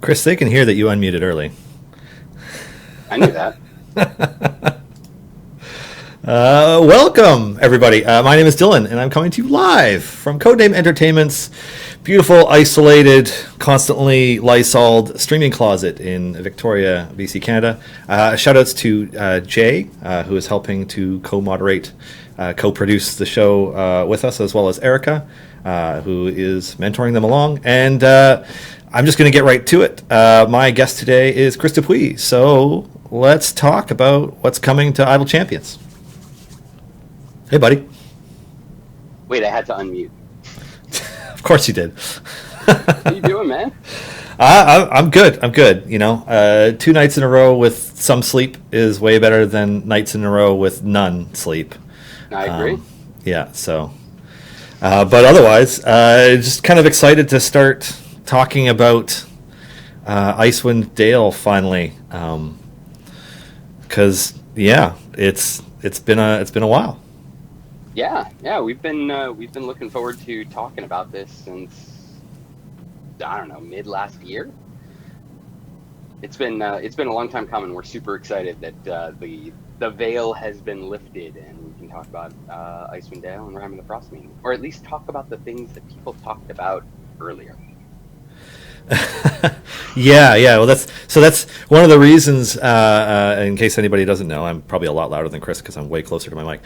Chris, they can hear that you unmuted early. I knew that. Welcome, everybody. My name is Dylan, and I'm coming to you live from Codename Entertainment's beautiful, isolated, constantly Lysoled streaming closet in Victoria, BC, Canada. Shout-outs to Jay, who is helping to co-moderate, co-produce the show with us, as well as Erica, who is mentoring them along. And I'm just going to get right to it. My guest today is Chris Dupuis, so let's talk about what's coming to Idle Champions. Hey, buddy. Wait, I had to unmute. Of course you did. How you doing, man? I'm good. I'm good. You know, 2 nights in a row with some sleep is way better than nights in a row with none sleep. I agree. Yeah. So, but otherwise, just kind of excited to start talking about Icewind Dale finally, because it's been a while. Yeah, we've been looking forward to talking about this since, I don't know, mid last year. It's been a long time coming. We're super excited that the veil has been lifted and we can talk about Icewind Dale and Rime of the Frostmaiden, or at least talk about the things that people talked about earlier. Yeah. Well, that's one of the reasons. In case anybody doesn't know, I'm probably a lot louder than Chris because I'm way closer to my mic.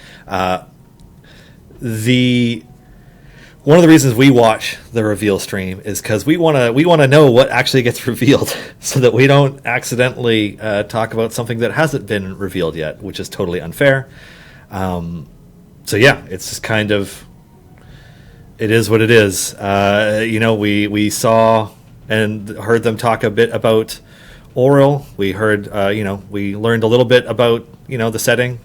One of the reasons we watch the reveal stream is because we want to know what actually gets revealed, so that we don't accidentally talk about something that hasn't been revealed yet, which is totally unfair. So yeah, it's just kind of, it is what it is. We saw and heard them talk a bit about Oral. We heard, we learned a little bit about, the setting.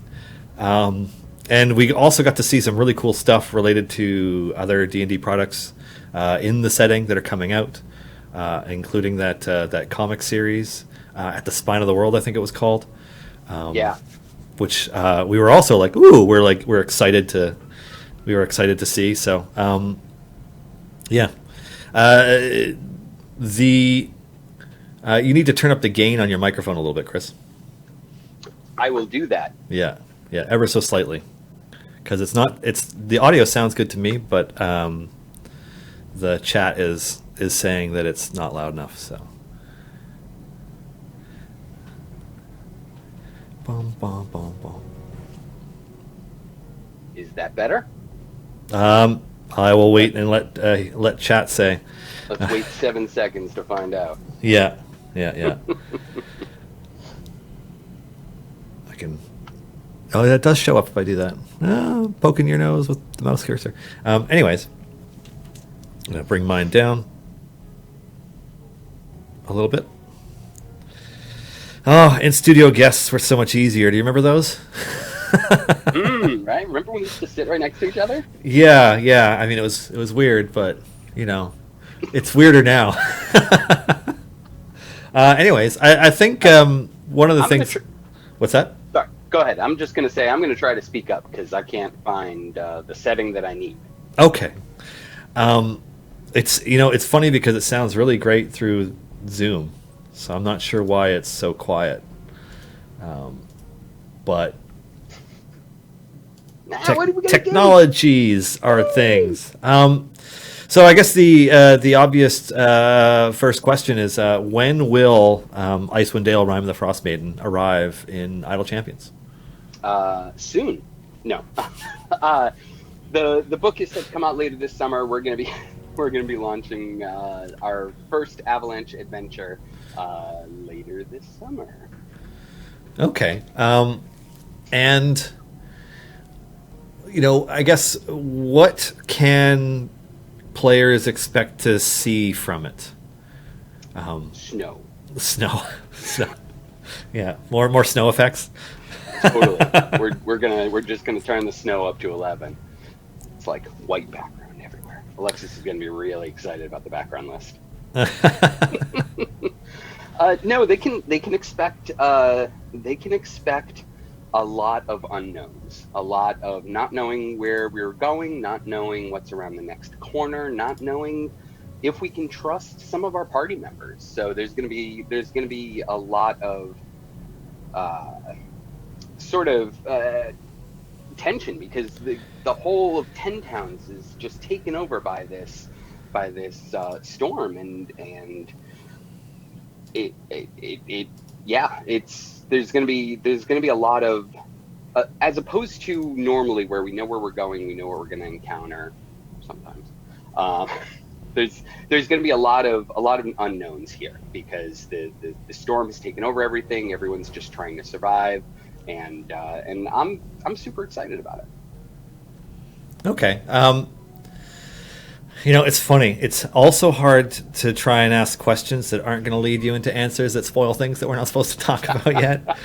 And we also got to see some really cool stuff related to other D&D products in the setting that are coming out, including that comic series, At the Spine of the World, I think it was called. Which we were also like, ooh, we're excited to see. So, yeah. You need to turn up the gain on your microphone a little bit, Chris. I will do that. Yeah, ever so slightly, because the audio sounds good to me, but the chat is saying that it's not loud enough. So, bum, bum, bum, bum. Is that better? I will wait and let chat say. Let's wait 7 seconds to find out. Yeah. I can. Oh, that does show up if I do that. Poking your nose with the mouse cursor. Anyways, I'm going to bring mine down a little bit. Oh, in-studio guests were so much easier. Do you remember those? Right? Remember when we used to sit right next to each other? Yeah. I mean, it was weird, but, it's weirder now. Anyways, I think one of the things... What's that? Sorry, go ahead. I'm just going to say I'm going to try to speak up because I can't find the setting that I need. Okay. It's funny because it sounds really great through Zoom, so I'm not sure why it's so quiet. But technologies are things. So I guess the obvious first question is, when will Icewind Dale: Rime of the Frostmaiden arrive in Idle Champions? Soon. No. The book is set to come out later this summer. We're gonna be launching our first Avalanche adventure later this summer. Okay. And I guess what can players expect to see from it? Snow. Yeah, more snow effects. Totally. We're just gonna turn the snow up to 11. It's like white background everywhere. Alexis is gonna be really excited about the background list. No, they can expect a lot of unknowns, a lot of not knowing where we're going, not knowing what's around the next corner, not knowing if we can trust some of our party members. So there's going to be a lot of uh, sort of tension because the whole of Ten Towns is just taken over by this storm, and it yeah, it's there's gonna be a lot of as opposed to normally where we know where we're going, we know what we're gonna encounter sometimes. Um, there's going to be a lot of unknowns here because the storm has taken over everything. Everyone's just trying to survive, and I'm super excited about it. Okay. It's funny. It's also hard to try and ask questions that aren't going to lead you into answers that spoil things that we're not supposed to talk about yet.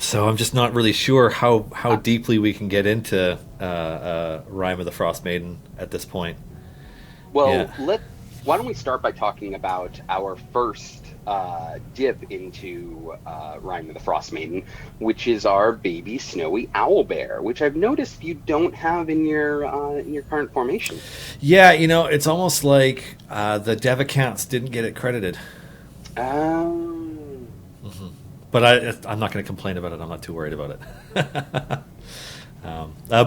So I'm just not really sure how deeply we can get into Rime of the Frost Maiden at this point. Well, Yeah. why don't we start by talking about our first dip into Rime of the Frost Maiden, which is our baby snowy owl bear, which I've noticed you don't have in your current formation. Yeah, it's almost like the dev accounts didn't get it credited. Um, But I'm not going to complain about it. I'm not too worried about it.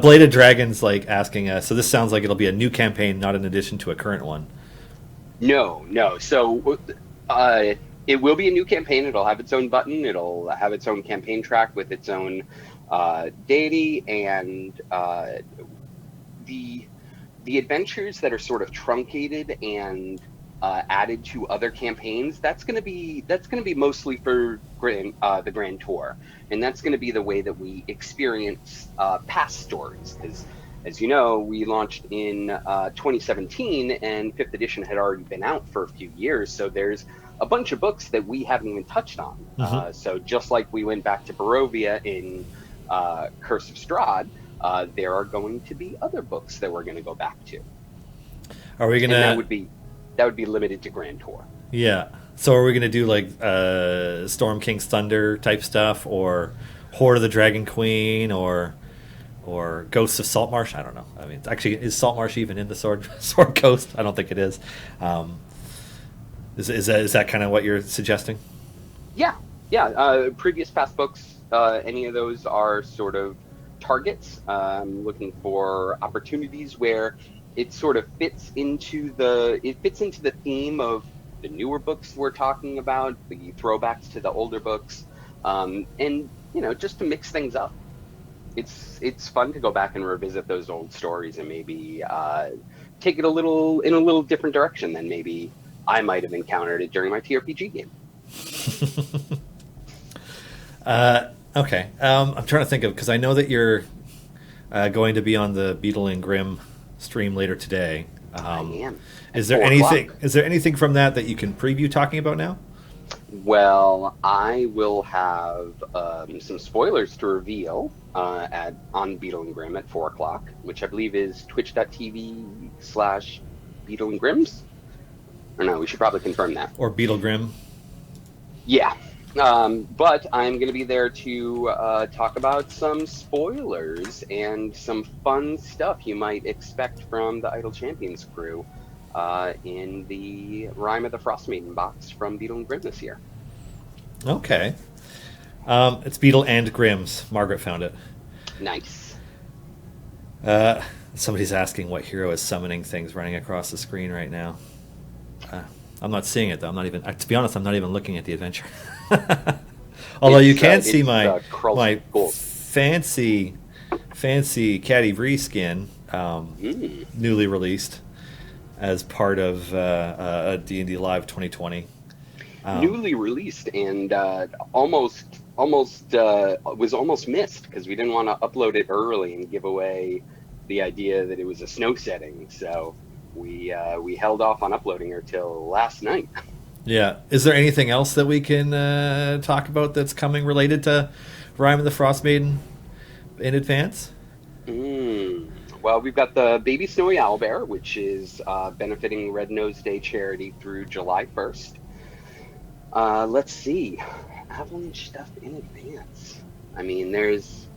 Bladed Dragon's like asking us, so this sounds like it'll be a new campaign, not an addition to a current one. no, no. So it will be a new campaign. It'll have its own button. It'll have its own campaign track with its own deity, and the the adventures that are sort of truncated and added to other campaigns, that's going to be mostly for the Grand Tour, and that's going to be the way that we experience past stories. Because, as you know, we launched in 2017, and Fifth Edition had already been out for a few years. So there's a bunch of books that we haven't even touched on. Mm-hmm. So just like we went back to Barovia in Curse of Strahd, there are going to be other books that we're going to go back to, Are we and gonna? that would be limited to Grand Tour. Yeah. So are we gonna do like Storm King's Thunder type stuff, or Horde of the Dragon Queen, or Ghosts of Saltmarsh? I don't know. I mean, actually, is Saltmarsh even in the Sword Coast? I don't think it is. Um, is that kind of what you're suggesting? Yeah, yeah. Previous past books, any of those are sort of targets. Looking for opportunities where it sort of fits into the theme of the newer books we're talking about, the throwbacks to the older books, and just to mix things up. It's fun to go back and revisit those old stories and maybe take it a little different direction than maybe I might have encountered it during my TRPG game. Okay. I'm trying to think of, because I know that you're going to be on the Beetle and Grimm stream later today. I am at Is there 4 o'clock. anything? Is there anything from that you can preview talking about now? Well, I will have some spoilers to reveal at on Beetle and Grimm at 4 o'clock, which I believe is twitch.tv/Beetle and Grimm's. Or no, we should probably confirm that. Or Beetle Grimm? Yeah. But I'm going to be there to talk about some spoilers and some fun stuff you might expect from the Idle Champions crew in the Rime of the Frostmaiden box from Beetle and Grimm this year. Okay. It's Beetle and Grimm's. Margaret found it. Nice. Somebody's asking what hero is summoning things running across the screen right now. I'm not seeing it though. I'm not even. To be honest, I'm not even looking at the adventure. Although you can see my Gold. fancy Caddy Bree skin, newly released as part of D&D Live 2020. Newly released and was almost missed because we didn't want to upload it early and give away the idea that it was a snow setting. So we held off on uploading her till last night. Yeah. Is there anything else that we can talk about that's coming related to Rime of the Frost Maiden in advance? Well, we've got the Baby Snowy Owlbear, which is benefiting Red Nose Day charity through July 1st. Let's see. Avalanche stuff in advance. I mean, there's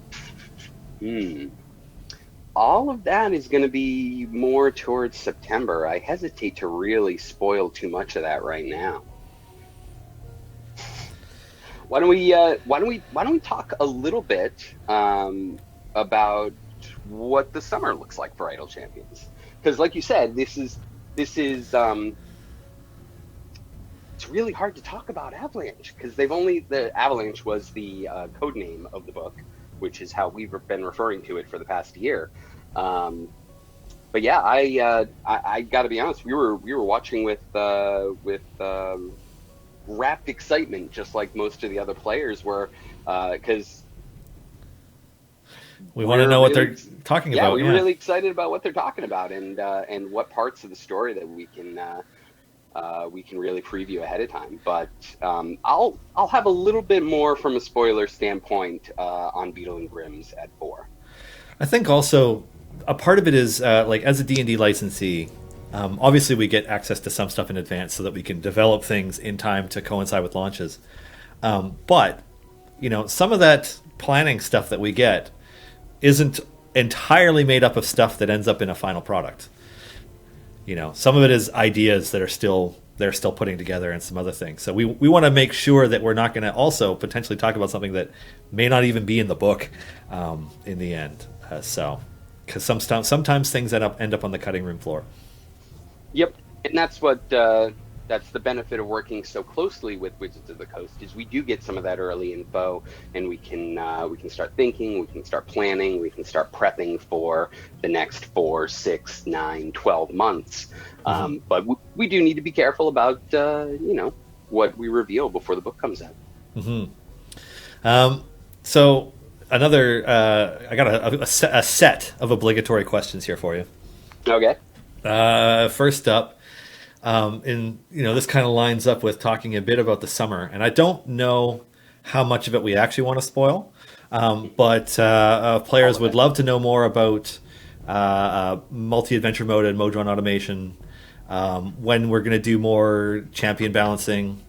all of that is going to be more towards September. I hesitate to really spoil too much of that right now. Why don't we talk a little bit about what the summer looks like for Idle Champions? Because, like you said, this is it's really hard to talk about Avalanche because the Avalanche was the code name of the book, which is how we've been referring to it for the past year. Um, but yeah, I got to be honest. We were watching with rapt excitement, just like most of the other players were, because We want to know what really, they're talking yeah, about. we were Yeah. really excited about what they're talking about, and what parts of the story that we can really preview ahead of time. But I'll have a little bit more from a spoiler standpoint on Beetle and Grimm's at 4. I think also a part of it is like as a D&D licensee, obviously we get access to some stuff in advance so that we can develop things in time to coincide with launches. But some of that planning stuff that we get isn't entirely made up of stuff that ends up in a final product. Some of it is ideas that they're still putting together and some other things. So we want to make sure that we're not going to also potentially talk about something that may not even be in the book in the end. Because sometimes things end up on the cutting room floor. Yep, and that's the benefit of working so closely with Wizards of the Coast is we do get some of that early info, and we can start thinking, we can start planning, we can start prepping for the next 4, 6, 9, 12 months. Mm-hmm. But we do need to be careful about what we reveal before the book comes out. Mm-hmm. So another, I got a set of obligatory questions here for you. Okay. First up, and this kind of lines up with talking a bit about the summer, and I don't know how much of it we actually want to spoil, but players would love to know more about multi-adventure mode and Modron automation, when we're going to do more champion balancing,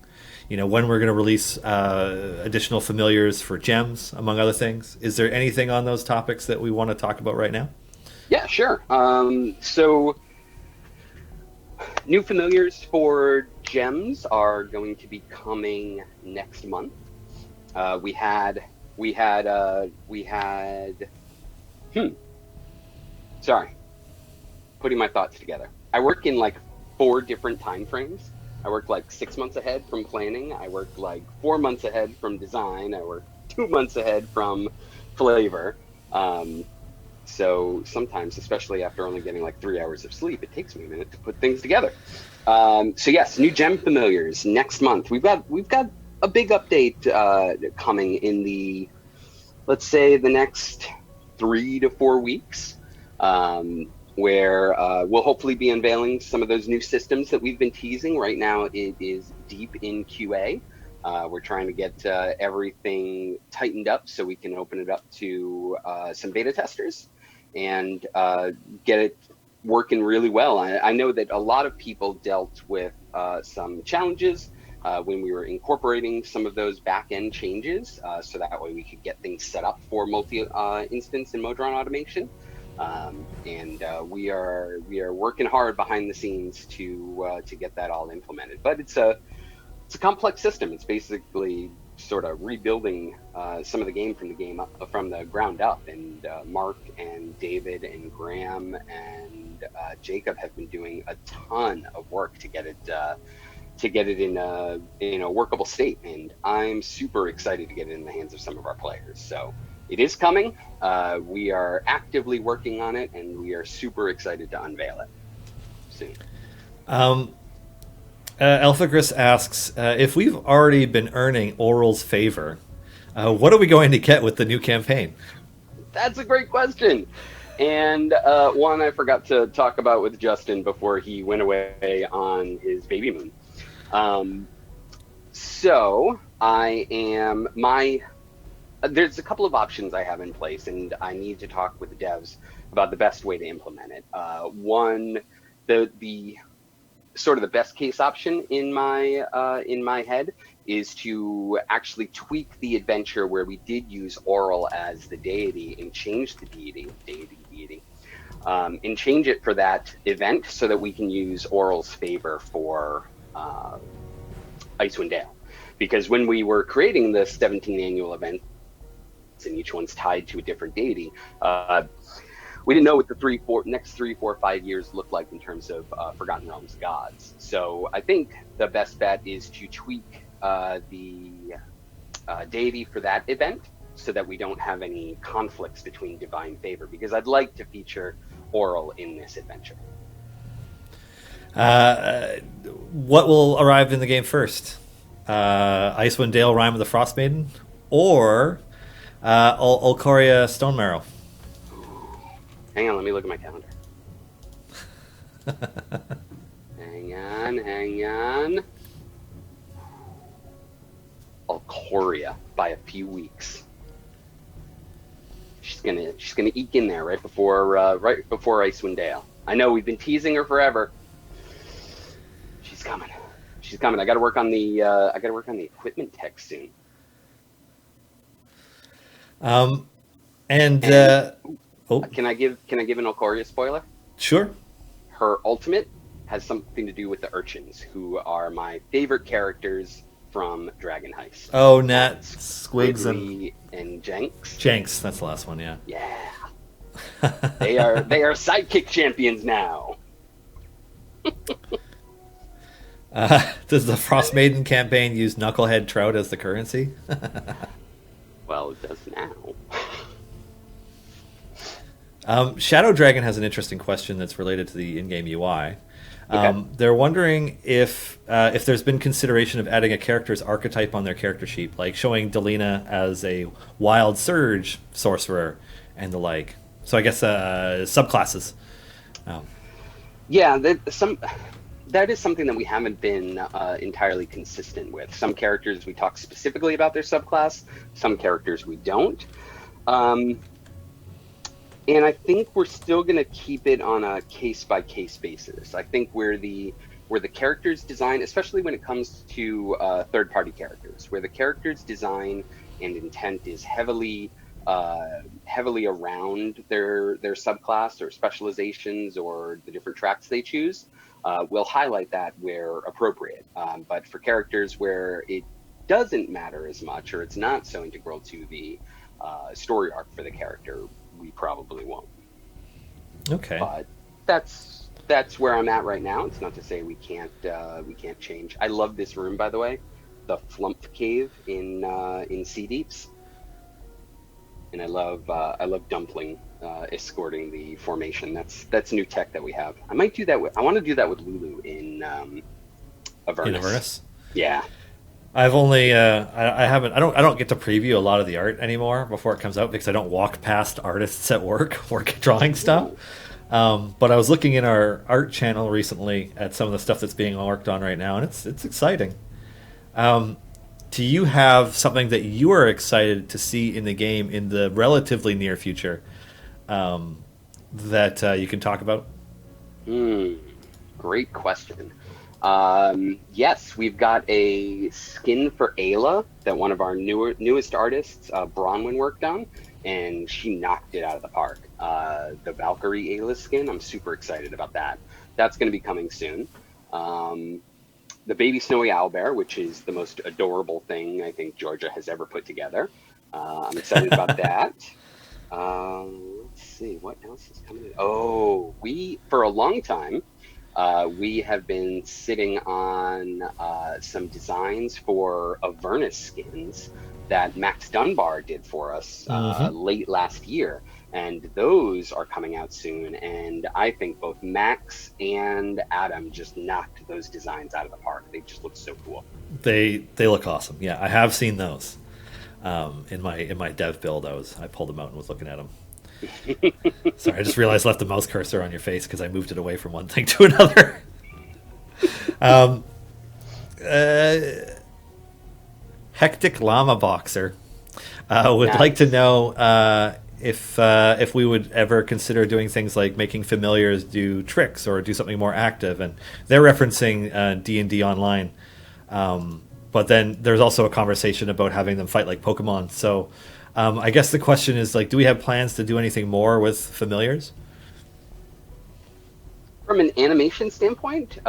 when we're going to release additional familiars for gems, among other things. Is there anything on those topics that we want to talk about right now? Yeah, sure. So new familiars for gems are going to be coming next month. We had. Sorry, putting my thoughts together. I work in like 4 different time frames. I work like 6 months ahead from planning. I work like 4 months ahead from design. I work 2 months ahead from flavor. So sometimes, especially after only getting like 3 hours of sleep, it takes me a minute to put things together. So yes, new gem familiars next month. We've got a big update coming in let's say the next 3 to 4 weeks, where we'll hopefully be unveiling some of those new systems that we've been teasing. Right now, it is deep in QA. We're trying to get everything tightened up so we can open it up to some beta testers and get it working really well. I know that a lot of people dealt with some challenges when we were incorporating some of those back-end changes, so that way we could get things set up for multi-instance and Modron automation. And we are working hard behind the scenes to get that all implemented. But it's a complex system. It's basically sort of rebuilding some of the game from the ground up. And Mark and David and Graham and Jacob have been doing a ton of work to get it in a workable state. And I'm super excited to get it in the hands of some of our players. So it is coming. We are actively working on it, and we are super excited to unveil it soon. Elphagris asks, if we've already been earning Oral's favor, what are we going to get with the new campaign? That's a great question. And one I forgot to talk about with Justin before he went away on his baby moon. So there's a couple of options I have in place, and I need to talk with the devs about the best way to implement it. One, the sort of the best case option in my head is to actually tweak the adventure where we did use Oral as the deity and change the deity and change it for that event so that we can use Oral's favor for Icewind Dale. Because when we were creating the 17 annual events, and each one's tied to a different deity, we didn't know what the next 3, 4, 5 years looked like in terms of Forgotten Realms gods. So I think the best bet is to tweak the deity for that event so that we don't have any conflicts between divine favor, because I'd like to feature Oral in this adventure. What will arrive in the game first? Icewind Dale, Rime of the Frost Maiden, or Olcoria Stone Marrow? Hang on, let me look at my calendar. Hang on. Olcoria by a few weeks. She's gonna eke in there right before Icewind Dale. I know we've been teasing her forever. She's coming. I got to work on the equipment tech soon. Can I give an Olcoria spoiler? Sure. Her ultimate has something to do with the urchins, who are my favorite characters from Dragon Heist. Oh, Nat, Squigs, and Jenks. Jenks, that's the last one, yeah. Yeah. They are sidekick champions now. Does the Frost Maiden campaign use Knucklehead Trout as the currency? Well, it does now. Shadow Dragon has an interesting question that's related to the in-game UI. Okay. They're wondering if there's been consideration of adding a character's archetype on their character sheet, like showing Delina as a wild surge sorcerer and the like. So I guess subclasses. Yeah, that is something that we haven't been entirely consistent with. Some characters we talk specifically about their subclass, some characters we don't. And I think we're still going to keep it on a case-by-case basis. I think where the character's design, especially when it comes to third-party characters, where the character's design and intent is heavily around their subclass or specializations or the different tracks they choose, we'll highlight that where appropriate. But for characters where it doesn't matter as much, or it's not so integral to the story arc for the character, we probably won't. Okay. But that's where I'm at right now. It's not to say we can't change. I love this room, by the way, the Flump Cave in Sea Deeps, and I love Dumpling escorting the formation. That's new tech that we have. I might do that. I want to do that with Lulu in Avernus. In Avernus? Yeah. I've only I don't get to preview a lot of the art anymore before it comes out because I don't walk past artists at work drawing stuff. But I was looking in our art channel recently at some of the stuff that's being worked on right now, and it's exciting. Do you have something that you are excited to see in the game in the relatively near future that you can talk about? Great question. Yes, we've got a skin for Ayla that one of our newest artists, Bronwyn, worked on, and she knocked it out of the park. The Valkyrie Ayla skin, I'm super excited about that. That's going to be coming soon. The baby snowy owlbear, which is the most adorable thing I think Georgia has ever put together. I'm excited about that. Let's see, what else is coming in? Oh, for a long time, we have been sitting on some designs for Avernus skins that Max Dunbar did for us late last year. And those are coming out soon. And I think both Max and Adam just knocked those designs out of the park. They just look so cool. They look awesome. Yeah, I have seen those in my dev build. I pulled them out and was looking at them. Sorry, I just realized I left the mouse cursor on your face because I moved it away from one thing to another. Hectic Llama Boxer would like to know if we would ever consider doing things like making familiars do tricks or do something more active, and they're referencing D&D Online. But then there's also a conversation about having them fight like Pokemon. So I guess the question is, like, do we have plans to do anything more with familiars? From an animation standpoint,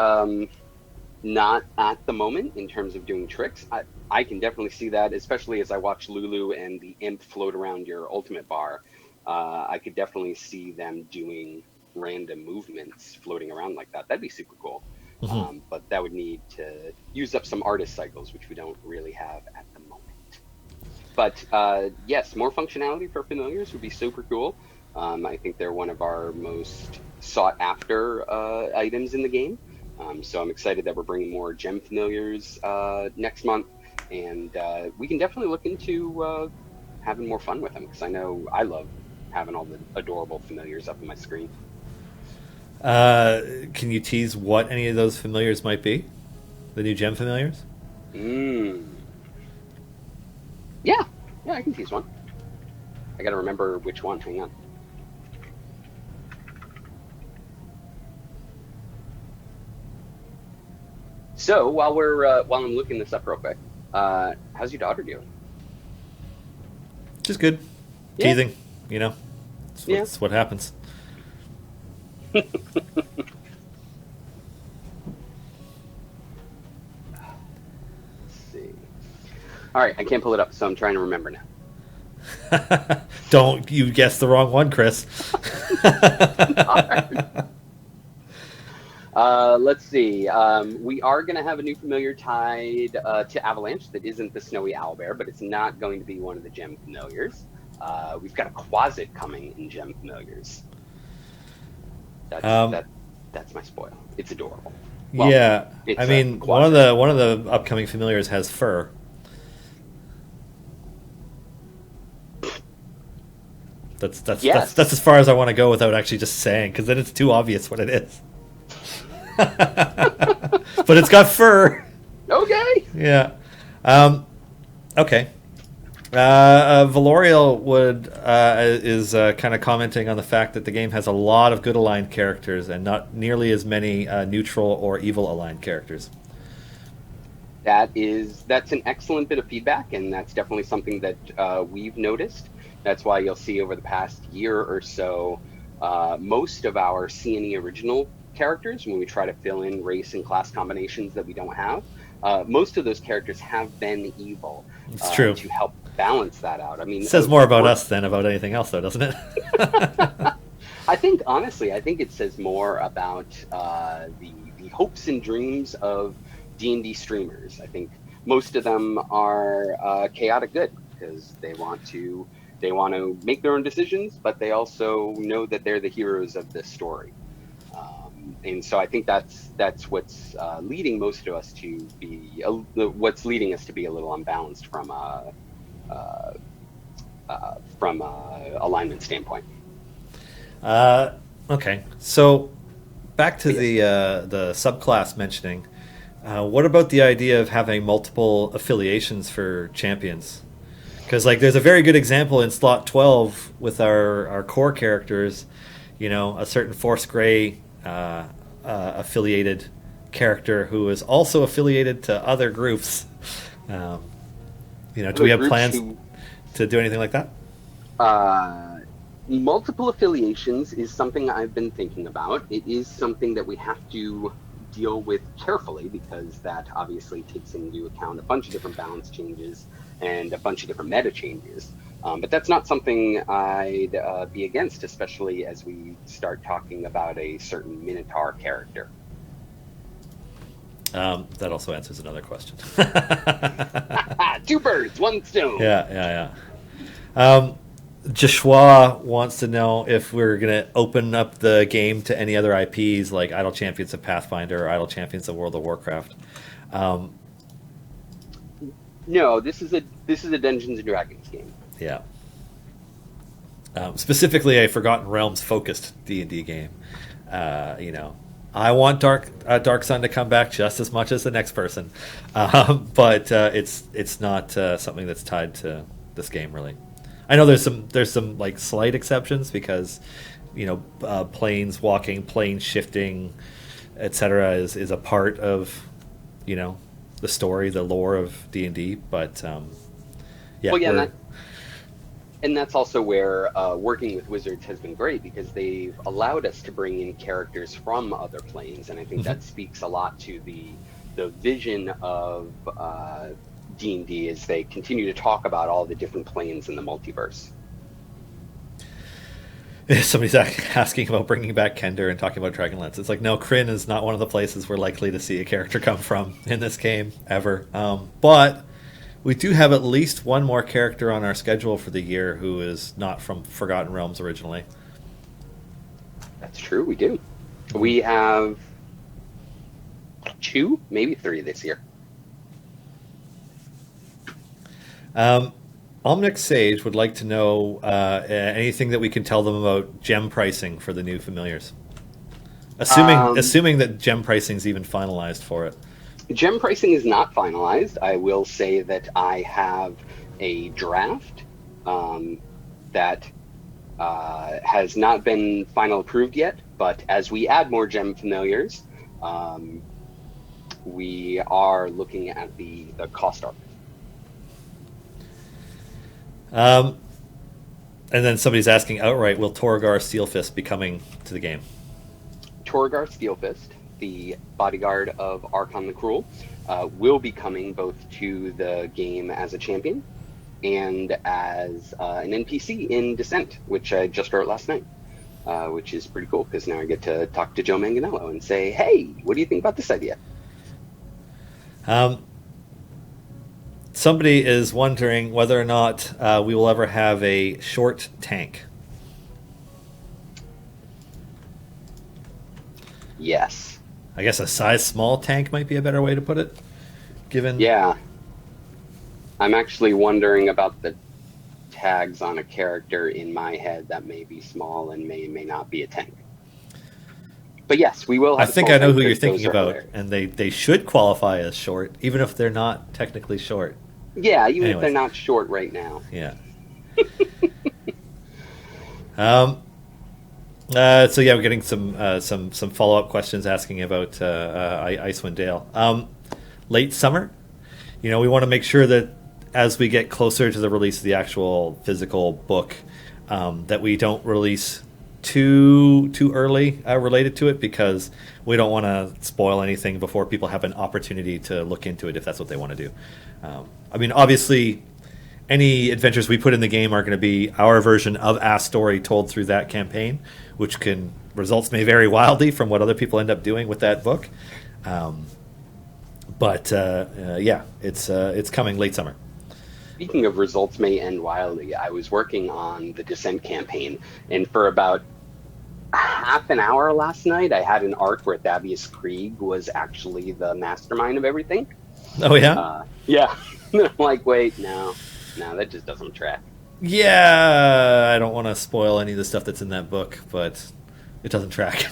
not at the moment in terms of doing tricks. I can definitely see that, especially as I watch Lulu and the imp float around your ultimate bar. I could definitely see them doing random movements floating around like that. That'd be super cool. Hmm. But that would need to use up some artist cycles, which we don't really have at the moment. But yes, more functionality for familiars would be super cool. I think they're one of our most sought after items in the game. So I'm excited that we're bringing more gem familiars next month, and we can definitely look into having more fun with them because I know I love having all the adorable familiars up on my screen. Can you tease what any of those familiars might be? The new gem familiars? Mm. Yeah, yeah, I can tease one. I got to remember which one. Hang on. So while I'm looking this up real quick, how's your daughter doing? Just good. Yeah, Teasing, you know. yeah. It's what happens. Let's see. All right, I can't pull it up, so I'm trying to remember now. Don't you guess the wrong one, Chris. Let's see. We are going to have a new familiar tied to Avalanche that isn't the Snowy Owlbear, but it's not going to be one of the gem familiars. We've got a Quasit coming in gem familiars. That's Um, that. That's my spoil. It's adorable. Well, yeah, I it's a mean Quasit. one of the upcoming familiars has fur. Yes. That's as far as I want to go without actually just saying, because then it's too obvious what it is. But it's got fur. Okay. Yeah. Okay. Valorial is kind of commenting on the fact that the game has a lot of good aligned characters and not nearly as many neutral or evil aligned characters. That's an excellent bit of feedback, and that's definitely something that we've noticed. That's why you'll see over the past year or so, most of our CNE original characters, when we try to fill in race and class combinations that we don't have, most of those characters have been evil It's true. to help balance that out. I It mean, says more about us than about anything else, though, doesn't it? I think honestly, I think it says more about the hopes and dreams of D&D streamers. I think most of them are chaotic good because they want to make their own decisions, but they also know that they're the heroes of this story. And so I think that's what's leading most of us to be what's leading us to be a little unbalanced uh, from a alignment standpoint. uh, okay, so back to But yes. the subclass mentioning. What about the idea of having multiple affiliations for champions? Because like, there's a very good example in slot 12 with our core characters. You know, a certain Force Grey affiliated character who is also affiliated to other groups. Um, do Other we have groups plans who to do anything like that? uh, multiple affiliations is something I've been thinking about. It is something that we have to deal with carefully because that obviously takes into account a bunch of different balance changes and a bunch of different meta changes. But that's not something I'd be against, especially as we start talking about a certain Minotaur character. That also answers another question. Two birds, one stone. Yeah. Joshua wants to know if we're going to open up the game to any other IPs like Idle Champions of Pathfinder or Idle Champions of World of Warcraft. Um, No, this is a Dungeons and Dragons game. yeah. Specifically, a Forgotten Realms focused D&D game. I want Dark Sun to come back just as much as the next person, but it's not something that's tied to this game really. I know there's some like slight exceptions because planes walking, plane shifting, etc. is a part of the story, the lore of D&D, but yeah, Well, yeah, And that's also where working with Wizards has been great because they've allowed us to bring in characters from other planes, and I think Hmm. that speaks a lot to the vision of D&D as they continue to talk about all the different planes in the multiverse. Somebody's asking about bringing back Kender and talking about Dragonlance. It's like, no, Kryn is not one of the places we're likely to see a character come from in this game ever. But we do have at least one more character on our schedule for the year who is not from Forgotten Realms originally. That's true, we do. Hmm. We have two, maybe three this year. Omnic Sage would like to know anything that we can tell them about gem pricing for the new familiars. Um, Assuming that gem pricing is even finalized for it. Gem pricing is not finalized. I will say that I have a draft um, that has not been final approved yet, but as we add more gem familiars, um, we are looking at the cost arc. Um, and then somebody's asking outright, will Torgar Steelfist be coming to the game? Torgar Steelfist, the bodyguard of Archon the Cruel, will be coming both to the game as a champion and as an NPC in Descent, which I just wrote last night, which is pretty cool because now I get to talk to Joe Manganello and say, hey, what do you think about this idea? Um, Somebody is wondering whether or not we will ever have a short tank. Yes. I guess a size small tank might be a better way to put it, given. Yeah. I'm actually wondering about the tags on a character in my head that may be small and may not be a tank. But yes, we will I have a think small I know tank who you're because thinking those are about, hilarious. and they should qualify as short, even if they're not technically short. Yeah, even if they're Anyways, not short right now. yeah. Um, so yeah, we're getting some follow up questions asking about Icewind Dale. Late summer, we want to make sure that as we get closer to the release of the actual physical book, that we don't release too early related to it because we don't want to spoil anything before people have an opportunity to look into it if that's what they want to do. I mean, obviously, any adventures we put in the game are going to be our version of a story told through that campaign, which can results may vary wildly from what other people end up doing with that book. Um, but yeah, it's coming late summer. Speaking of results may end wildly, I was working on the Descent campaign, and for about half an hour last night, I had an arc where Thavius Krieg was actually the mastermind of everything. Oh yeah, Yeah. I'm like, wait, no, no, that just doesn't track. yeah. I don't want to spoil any of the stuff that's in that book, but it doesn't track.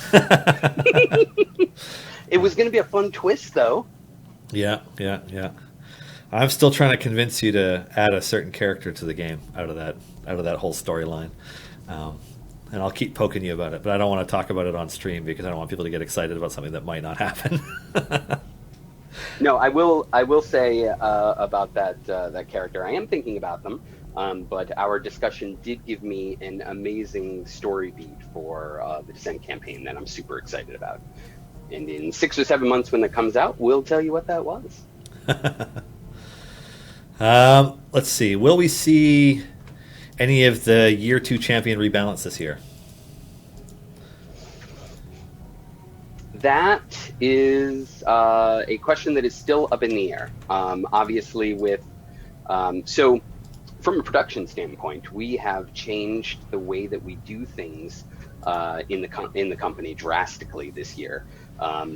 It was going to be a fun twist, though. Yeah, yeah, yeah. I'm still trying to convince you to add a certain character to the game out of that whole storyline. Um, and I'll keep poking you about it, but I don't want to talk about it on stream because I don't want people to get excited about something that might not happen. No, I will. I will say about that character. I am thinking about them, but our discussion did give me an amazing story beat for the Descent campaign that I'm super excited about. And in 6 or 7 months, when that comes out, we'll tell you what that was. Let's see. Will we see any of the year two champion rebalance this year? That is a question that is still up in the air. Obviously, so from a production standpoint, we have changed the way that we do things in the company drastically this year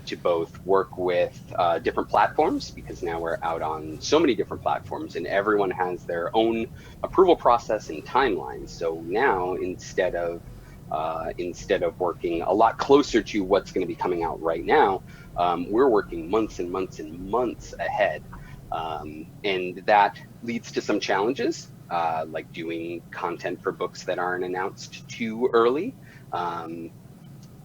to both work with different platforms because now we're out on so many different platforms and everyone has their own approval process and timelines. So now instead of working a lot closer to what's going to be coming out right now, we're working months and months and months ahead. And that leads to some challenges, like doing content for books that aren't announced too early. Um,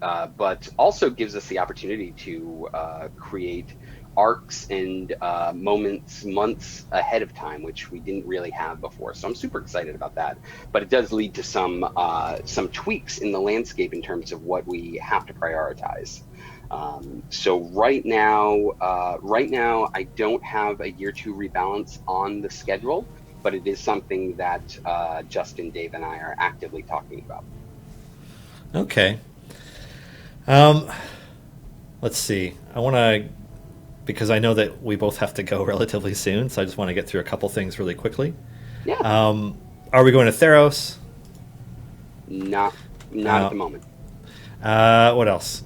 but also gives us the opportunity to create arcs and moments months ahead of time, which we didn't really have before. So I'm super excited about that. But it does lead to some tweaks in the landscape in terms of what we have to prioritize. So right now, I don't have a year two rebalance on the schedule, but it is something that Justin, Dave, and I are actively talking about. Okay. Um, let's see. I want to, because I know that we both have to go relatively soon, so I just want to get through a couple things really quickly. Yeah, Are we going to Theros? not not at Uh, the moment. what else?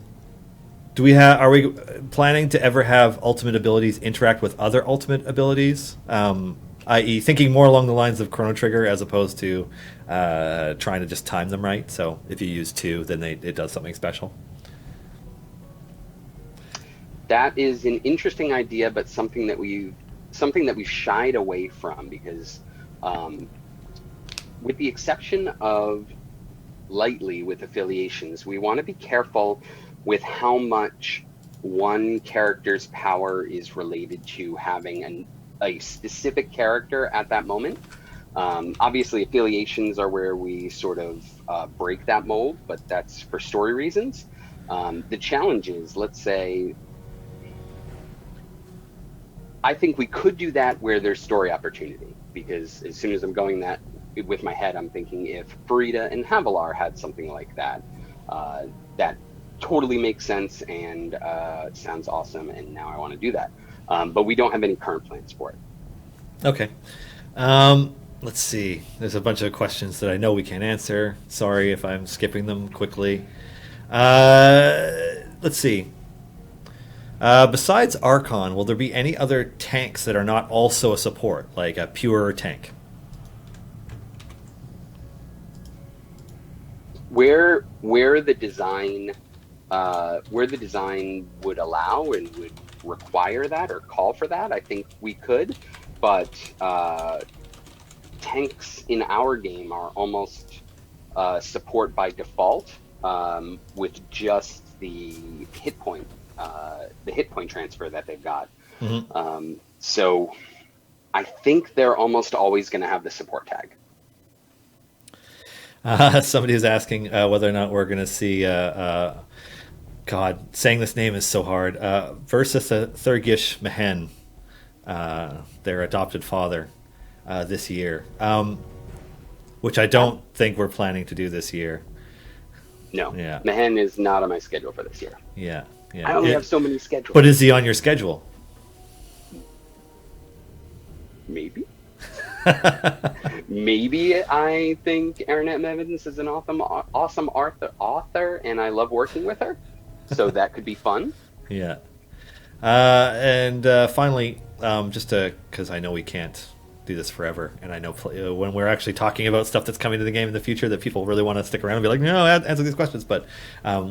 Do we have? Are we planning to ever have ultimate abilities interact with other ultimate abilities? I.e., thinking more along the lines of Chrono Trigger as opposed to trying to just time them right. So if you use two, then it does something special. That is an interesting idea, but something that we've shied away from because, um, with the exception of lightly with affiliations, we want to be careful with how much one character's power is related to having a specific character at that moment. Obviously, affiliations are where we sort of break that mold, but that's for story reasons. The challenge is, let's say, I think we could do that where there's story opportunity, because as soon as I'm going that with my head, I'm thinking if Farida and Havilar had something like that, that totally makes sense and sounds awesome, and now I want to do that. But we don't have any current plans for it. Okay. Let's see. There's a bunch of questions that I know we can't answer. Sorry if I'm skipping them quickly. Let's see. Besides Archon, will there be any other tanks that are not also a support, like a pure tank? Where the design would allow and would require that or call for that, I think we could. But tanks in our game are almost support by default, with just the hit point transfer that they've got. Mm-hmm. So I think they're almost always going to have the support tag. Somebody is asking whether or not we're going to see. God, saying this name is so hard. Versus Thurgish Mehen, their adopted father, this year, which I don't think we're planning to do this year. No, Yeah, Mehen is not on my schedule for this year. yeah, yeah. I only have so many schedules. But is he on your schedule? Maybe. Maybe I think Aranet Evans is an awesome author, and I love working with her. So that could be fun. Yeah. And finally, just because I know we can't do this forever, and I know when we're actually talking about stuff that's coming to the game in the future that people really want to stick around and be like, no, answer these questions, but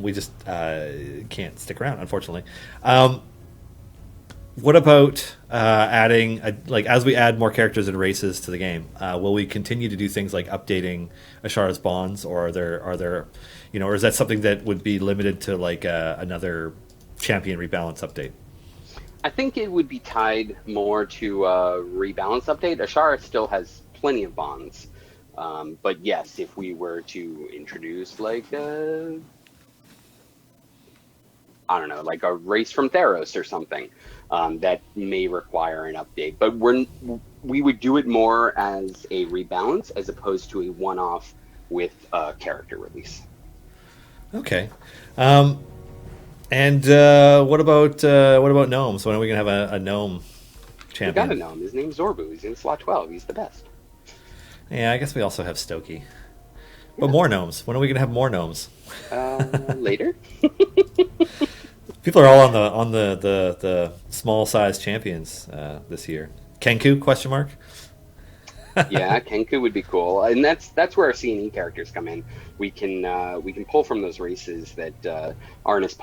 we just can't stick around, unfortunately. What about adding, like, as we add more characters and races to the game, will we continue to do things like updating Ashara's bonds, or are there, or is that something that would be limited to like another champion rebalance update? I think it would be tied more to a rebalance update. Ashara still has plenty of bonds. But yes, if we were to introduce like I don't know, like a race from Theros or something, that may require an update. But we would do it more as a rebalance as opposed to a one-off with a character release. Okay. And what about gnomes? When are we gonna have a gnome We champion? got to know him. His name's Zorbu. He's in slot 12. He's the best. Yeah, I guess we also have Stokey. But Yeah. more gnomes. When are we gonna have more gnomes? Later. People are all on the small size champions this year. Kenku? Question mark. Yeah, Kenku would be cool, and that's where our C&E characters come in. We can pull from those races that aren't as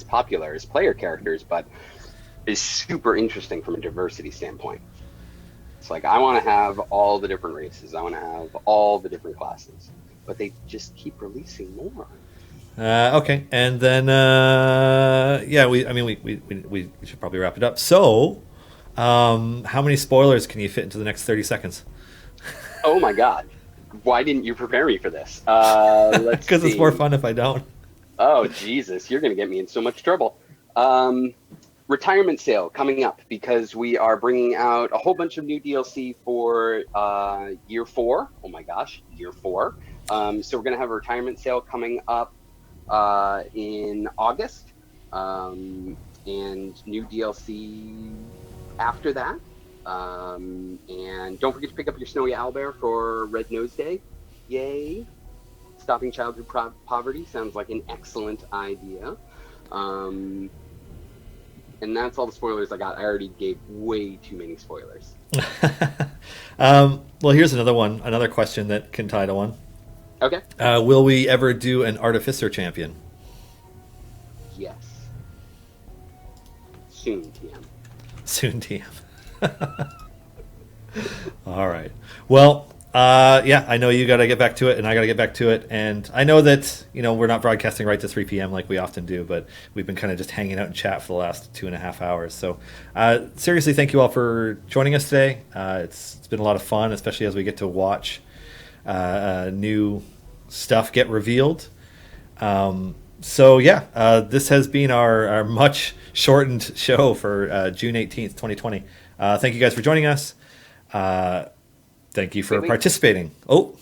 popular as player characters, but is super interesting from a diversity standpoint. It's like I want to have all the different races. I want to have all the different classes. but they just keep releasing more. Okay, and then we should probably wrap it up. So, how many spoilers can you fit into the next 30 seconds? Oh my god. Why didn't you prepare me for this? Let's Because it's see. more fun if I don't. Oh, Jesus, you're going to get me in so much trouble. Retirement sale coming up because we are bringing out a whole bunch of new DLC for year 4. Oh my gosh, year 4. So we're going to have a retirement sale coming up in August, and new DLC after that. And don't forget to pick up your Snowy Owlbear for Red Nose Day. Yay! Stopping childhood poverty sounds like an excellent idea. And that's all the spoilers I got. I already gave way too many spoilers. Well, here's another question that can tie to one. Okay. Will we ever do an Artificer champion? Yes. Soon, TM. Soon, TM. All right. Well, I know you got to get back to it, and I got to get back to it. And I know that we're not broadcasting right to 3 p.m. like we often do, but we've been kind of just hanging out and chat for the last 2.5 hours. So, seriously, thank you all for joining us today. It's been a lot of fun, especially as we get to watch new stuff get revealed. This has been our much shortened show for June 18th, 2020. Thank you guys for joining us. Thank you for participating. Don't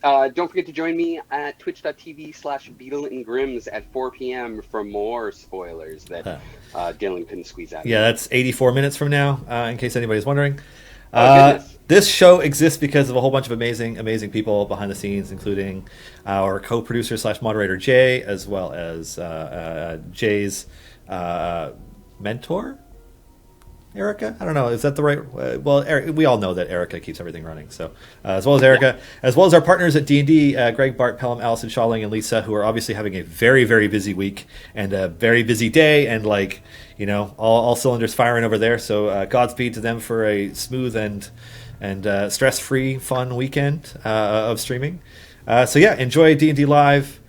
forget to join me at twitch.tv/Beetle and Grims at 4 p.m. for more spoilers that Dylan couldn't squeeze out. Yeah, that's 84 minutes from now, in case anybody's wondering. Goodness. This show exists because of a whole bunch of amazing people behind the scenes, including our co-producer / moderator Jay, as well as Jay's mentor, Erica. I don't know. Is that the right? We all know that Erica keeps everything running. So, as well as Erica, as well as our partners at D&D, Greg, Bart, Pelham, Allison, Shawling, and Lisa, who are obviously having a very, very busy week and a very busy day, and all cylinders firing over there. So, Godspeed to them for a smooth and stress-free, fun weekend of streaming. Enjoy D&D Live.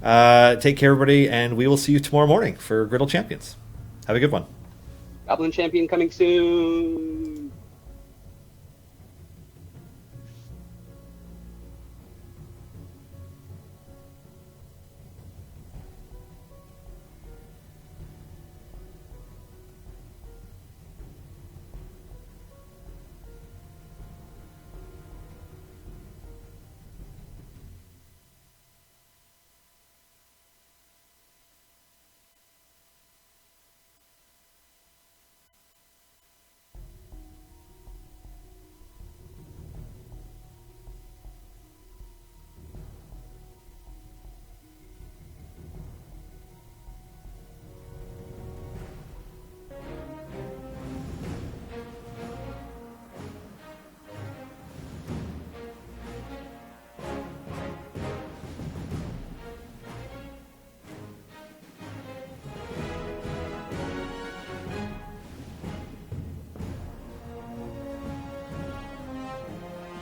Take care, everybody, and we will see you tomorrow morning for Griddle Champions. Have a good one. Goblin Champion coming soon.